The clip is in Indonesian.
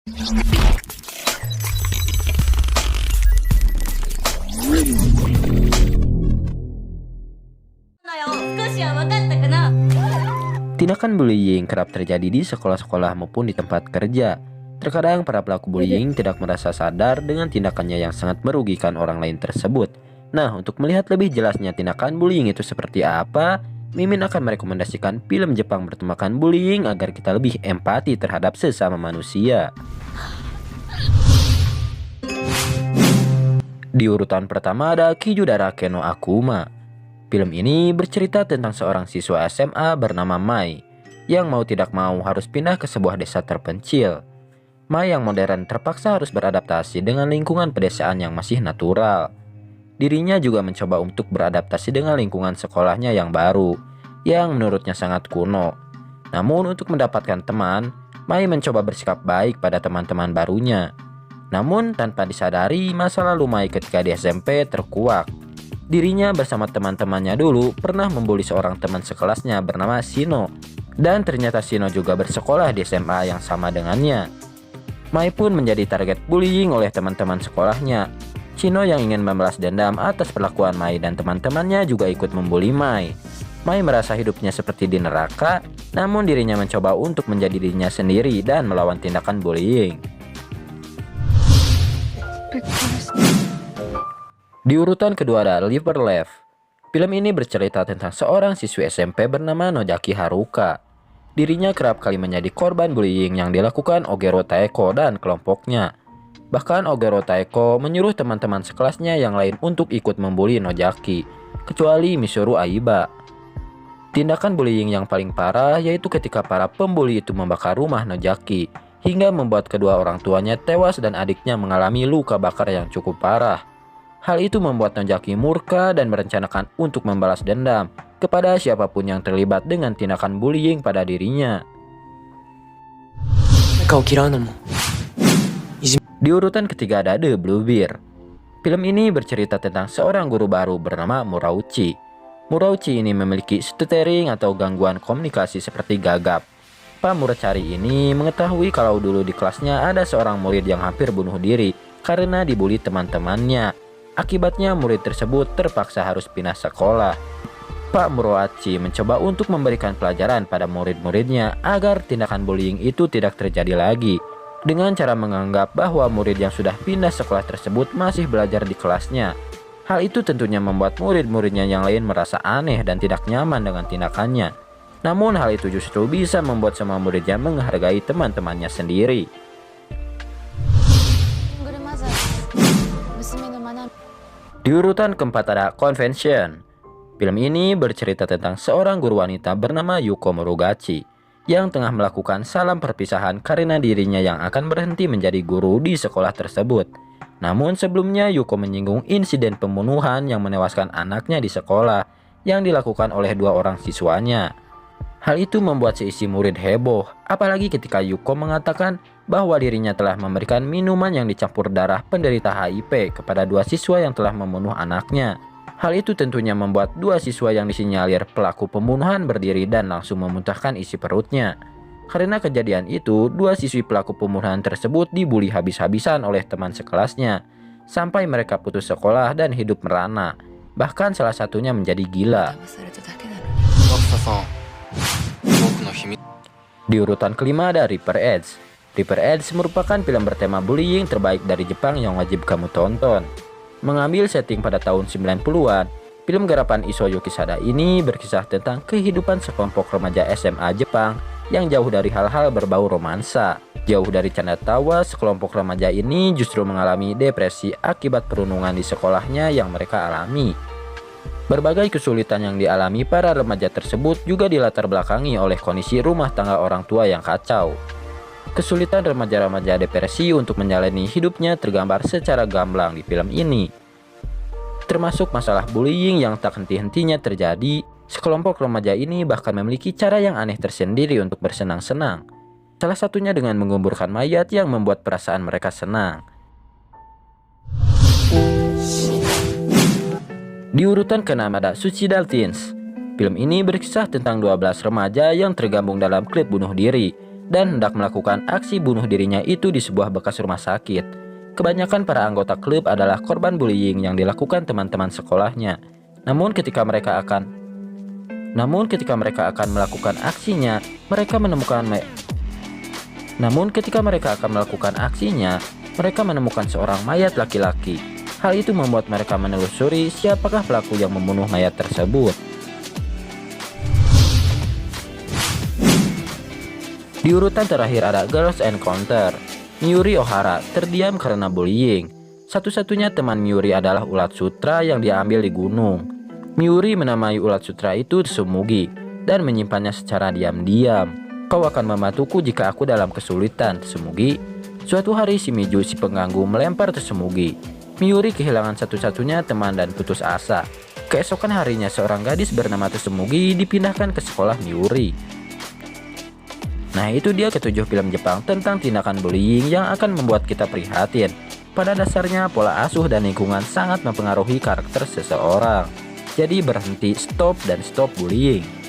Tindakan bullying kerap terjadi di sekolah-sekolah maupun di tempat kerja. Terkadang para pelaku bullying tidak merasa sadar dengan tindakannya yang sangat merugikan orang lain tersebut. Nah, untuk melihat lebih jelasnya tindakan bullying itu seperti apa, Mimin akan merekomendasikan film Jepang bertemakan bullying agar kita lebih empati terhadap sesama manusia. Di urutan pertama ada Kijudarake no Akuma. Film ini bercerita tentang seorang siswa SMA bernama Mai yang mau tidak mau harus pindah ke sebuah desa terpencil. Mai yang modern terpaksa harus beradaptasi dengan lingkungan pedesaan yang masih natural. Dirinya juga mencoba untuk beradaptasi dengan lingkungan sekolahnya yang baru, yang menurutnya sangat kuno. Namun untuk mendapatkan teman, Mai mencoba bersikap baik pada teman-teman barunya. Namun tanpa disadari, masa lalu Mai ketika di SMP terkuak. Dirinya bersama teman-temannya dulu pernah membuli seorang teman sekelasnya bernama Shino. Dan ternyata Shino juga bersekolah di SMA yang sama dengannya. Mai pun menjadi target bullying oleh teman-teman sekolahnya. Shino yang ingin membalas dendam atas perlakuan Mai dan teman-temannya juga ikut membuli Mai. Mai merasa hidupnya seperti di neraka, namun dirinya mencoba untuk menjadi dirinya sendiri dan melawan tindakan bullying. Di urutan kedua ada Liver Left. Film ini bercerita tentang seorang siswi SMP bernama Nojaki Haruka. Dirinya kerap kali menjadi korban bullying yang dilakukan Ogero Taeko dan kelompoknya. Bahkan Ogero Taeko menyuruh teman-teman sekelasnya yang lain untuk ikut membuli Nojaki, kecuali Misuru Aiba. Tindakan bullying yang paling parah yaitu ketika para pembuli itu membakar rumah Nojaki, hingga membuat kedua orang tuanya tewas dan adiknya mengalami luka bakar yang cukup parah. Hal itu membuat Nojaki murka dan merencanakan untuk membalas dendam kepada siapapun yang terlibat dengan tindakan bullying pada dirinya. Di urutan ketiga ada The Blue Bear. Film ini bercerita tentang seorang guru baru bernama Murauchi. Murauchi ini memiliki stuttering atau gangguan komunikasi seperti gagap. Pak Muracari ini mengetahui kalau dulu di kelasnya ada seorang murid yang hampir bunuh diri karena dibully teman-temannya. Akibatnya murid tersebut terpaksa harus pindah sekolah. Pak Murauchi mencoba untuk memberikan pelajaran pada murid-muridnya agar tindakan bullying itu tidak terjadi lagi, dengan cara menganggap bahwa murid yang sudah pindah sekolah tersebut masih belajar di kelasnya. Hal itu tentunya membuat murid-muridnya yang lain merasa aneh dan tidak nyaman dengan tindakannya. Namun hal itu justru bisa membuat semua muridnya menghargai teman-temannya sendiri. Di urutan keempat ada Convention. Film ini bercerita tentang seorang guru wanita bernama Yuko Murugachi yang tengah melakukan salam perpisahan karena dirinya yang akan berhenti menjadi guru di sekolah tersebut. Namun sebelumnya Yuko menyinggung insiden pembunuhan yang menewaskan anaknya di sekolah yang dilakukan oleh dua orang siswanya. Hal itu membuat seisi murid heboh, apalagi ketika Yuko mengatakan bahwa dirinya telah memberikan minuman yang dicampur darah penderita HIV kepada dua siswa yang telah membunuh anaknya. Hal itu tentunya membuat dua siswa yang disinyalir pelaku pembunuhan berdiri dan langsung memuntahkan isi perutnya. Karena kejadian itu, dua siswi pelaku pembunuhan tersebut dibully habis-habisan oleh teman sekelasnya, sampai mereka putus sekolah dan hidup merana. Bahkan salah satunya menjadi gila. Di urutan kelima ada Reaper Edge. Reaper Edge merupakan film bertema bullying terbaik dari Jepang yang wajib kamu tonton. Mengambil setting pada tahun 90-an, film garapan Isao Kisada ini berkisah tentang kehidupan sekelompok remaja SMA Jepang yang jauh dari hal-hal berbau romansa. Jauh dari canda tawa, sekelompok remaja ini justru mengalami depresi akibat perundungan di sekolahnya yang mereka alami. Berbagai kesulitan yang dialami para remaja tersebut juga dilatar belakangi oleh kondisi rumah tangga orang tua yang kacau. Kesulitan remaja-remaja depresi untuk menjalani hidupnya tergambar secara gamblang di film ini. Termasuk masalah bullying yang tak henti-hentinya terjadi, sekelompok remaja ini bahkan memiliki cara yang aneh tersendiri untuk bersenang-senang. Salah satunya dengan menguburkan mayat yang membuat perasaan mereka senang. Di urutan ke-6 ada Suicidal Teens. Film ini berkisah tentang 12 remaja yang tergabung dalam klub bunuh diri. dan hendak melakukan aksi bunuh dirinya itu di sebuah bekas rumah sakit. Kebanyakan para anggota klub adalah korban bullying yang dilakukan teman-teman sekolahnya. Namun ketika mereka akan melakukan aksinya, mereka menemukan seorang mayat laki-laki. Hal itu membuat mereka menelusuri siapakah pelaku yang membunuh mayat tersebut. Di urutan terakhir ada Girls Encounter. Miuri Ohara terdiam karena bullying. Satu-satunya teman Miuri adalah ulat sutra yang diambil di gunung. Miuri menamai ulat sutra itu Tsumugi dan menyimpannya secara diam-diam. Kau akan membantuku jika aku dalam kesulitan, Tsumugi. Suatu hari Shimizu si pengganggu melempar Tsumugi. Miuri kehilangan satu-satunya teman dan putus asa. Keesokan harinya seorang gadis bernama Tsumugi dipindahkan ke sekolah Miuri. Nah, itu dia ketujuh film Jepang tentang tindakan bullying yang akan membuat kita prihatin. Pada dasarnya pola asuh dan lingkungan sangat mempengaruhi karakter seseorang. Jadi berhenti, stop bullying.